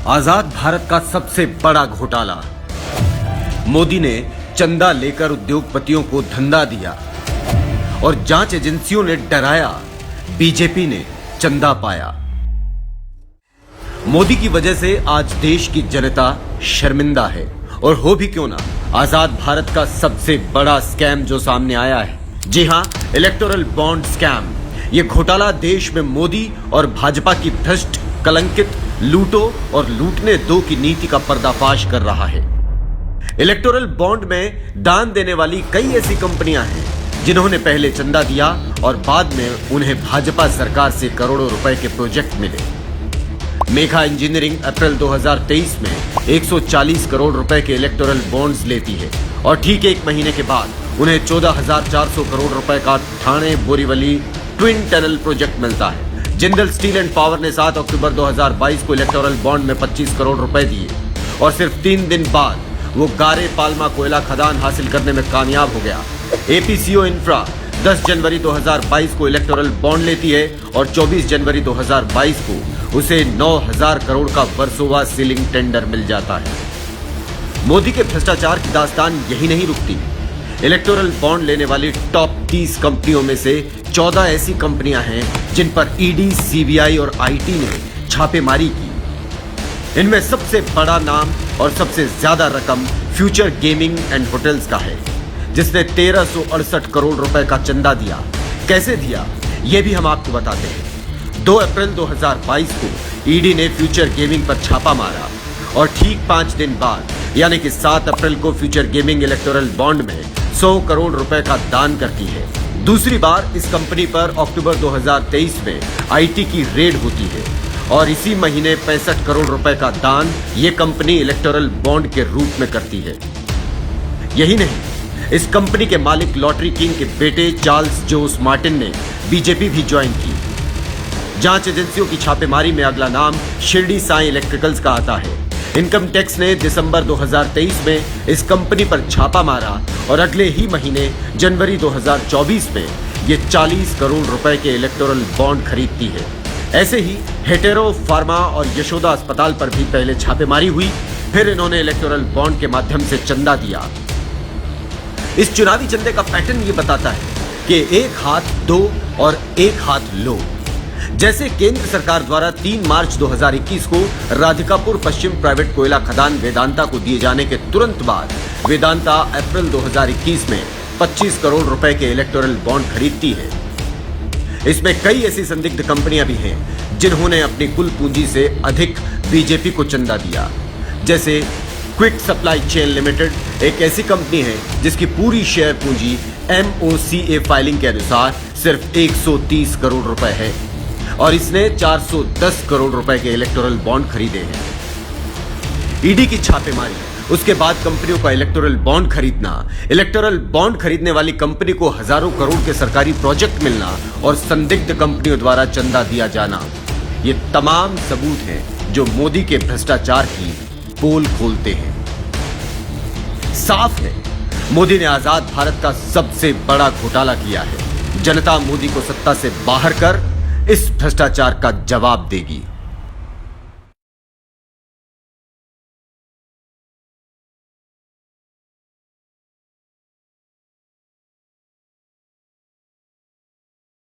आजाद भारत का सबसे बड़ा घोटाला। मोदी ने चंदा लेकर उद्योगपतियों को धंधा दिया और जांच एजेंसियों ने डराया, बीजेपी ने चंदा पाया। मोदी की वजह से आज देश की जनता शर्मिंदा है। और हो भी क्यों ना, आजाद भारत का सबसे बड़ा स्कैम जो सामने आया है, जी हां, इलेक्टोरल बॉन्ड स्कैम। यह घोटाला देश में मोदी और भाजपा की भ्रष्ट, कलंकित, लूटो और लूटने दो की नीति का पर्दाफाश कर रहा है। इलेक्टोरल बॉन्ड में दान देने वाली कई ऐसी कंपनियां हैं जिन्होंने पहले चंदा दिया और बाद में उन्हें भाजपा सरकार से करोड़ों रुपए के प्रोजेक्ट मिले। मेघा इंजीनियरिंग अप्रैल 2023 में 140 करोड़ रुपए के इलेक्टोरल बॉन्ड्स लेती है और ठीक एक महीने के बाद उन्हें 14,400 करोड़ रुपए का Thane Borivali twin tunnel project मिलता है। जिंदल स्टील एंड पावर ने 7 अक्टूबर 2022 को इलेक्टोरल बॉन्ड में 25 करोड़ रुपए दिए और सिर्फ 3 दिन बाद वो गारे पाल्मा कोयला खदान हासिल करने में कामयाब हो गया। एपीसीओ इंफ्रा 10 जनवरी 2022 को इलेक्टोरल बॉन्ड लेती है और 24 जनवरी 2022 को उसे 9,000 करोड़ का वर्सोवा सीलिंग टेंडर मिल जाता है। मोदी के भ्रष्टाचार की दास्तान यही नहीं रुकती। इलेक्टोरल बॉन्ड लेने वाली टॉप 30 कंपनियों में से 14 ऐसी कंपनियां हैं जिन पर ईडी, सीबीआई और आईटी ने छापेमारी की। इनमें सबसे बड़ा नाम और सबसे ज्यादा रकम फ्यूचर गेमिंग एंड होटल्स का है, जिसने 1368 करोड़ रुपए का चंदा दिया। कैसे दिया, यह भी हम आपको बताते हैं। 2 अप्रैल 2022 को ईडी ने फ्यूचर गेमिंग पर छापा मारा और ठीक 5 दिन बाद यानी कि 7 अप्रैल को फ्यूचर गेमिंग इलेक्टोरल बॉन्ड में 100 करोड़ रुपए का दान करती है। दूसरी बार इस कंपनी पर अक्टूबर 2023 में आईटी की रेड होती है और इसी महीने 65 करोड़ रुपए का दान ये कंपनी इलेक्टोरल बॉन्ड के रूप में करती है। यही नहीं, इस कंपनी के मालिक लॉटरी किंग के बेटे चार्ल्स जोस मार्टिन ने बीजेपी भी ज्वाइन की। जांच एजेंसियों की छापेमारी में अगला नाम शिरडी साई इलेक्ट्रिकल्स का आता है। इनकम टैक्स ने दिसंबर 2023 में इस कंपनी पर छापा मारा और अगले ही महीने जनवरी 2024 में ये 40 करोड़ रुपए के इलेक्टोरल बॉन्ड खरीदती है। ऐसे ही हेटेरो फार्मा और यशोदा अस्पताल पर भी पहले छापेमारी हुई, फिर इन्होंने इलेक्टोरल बॉन्ड के माध्यम से चंदा दिया। इस चुनावी चंदे का पैटर्न ये बताता है कि एक हाथ दो और एक हाथ लो। जैसे केंद्र सरकार द्वारा 3 मार्च 2021 को राधिकापुर पश्चिम प्राइवेट कोयला खदान वेदांता को दिए जाने के तुरंत बाद वेदांता अप्रैल 2021 में 25 करोड़ रुपए के इलेक्टोरल बॉन्ड खरीदती है। इसमें कई ऐसी संदिग्ध कंपनियां भी हैं जिन्होंने अपनी कुल पूंजी से अधिक बीजेपी को चंदा दिया। जैसे क्विक सप्लाई चेन लिमिटेड एक ऐसी कंपनी है जिसकी पूरी शेयर पूंजी MOCA फाइलिंग के अनुसार सिर्फ 130 करोड़ रुपए है और इसने 410 करोड़ रुपए के इलेक्टोरल बॉन्ड खरीदे हैं। ईडी की छापेमारी, उसके बाद कंपनियों का इलेक्टोरल बॉन्ड खरीदना, इलेक्टोरल बॉन्ड खरीदने वाली कंपनी को हजारों करोड़ के सरकारी प्रोजेक्ट मिलना और संदिग्ध कंपनियों द्वारा चंदा दिया जाना, ये तमाम सबूत हैं जो मोदी के भ्रष्टाचार की पोल खोलते हैं। साफ है, मोदी ने आजाद भारत का सबसे बड़ा घोटाला किया है। जनता मोदी को सत्ता से बाहर कर इस भ्रष्टाचार का जवाब देगी।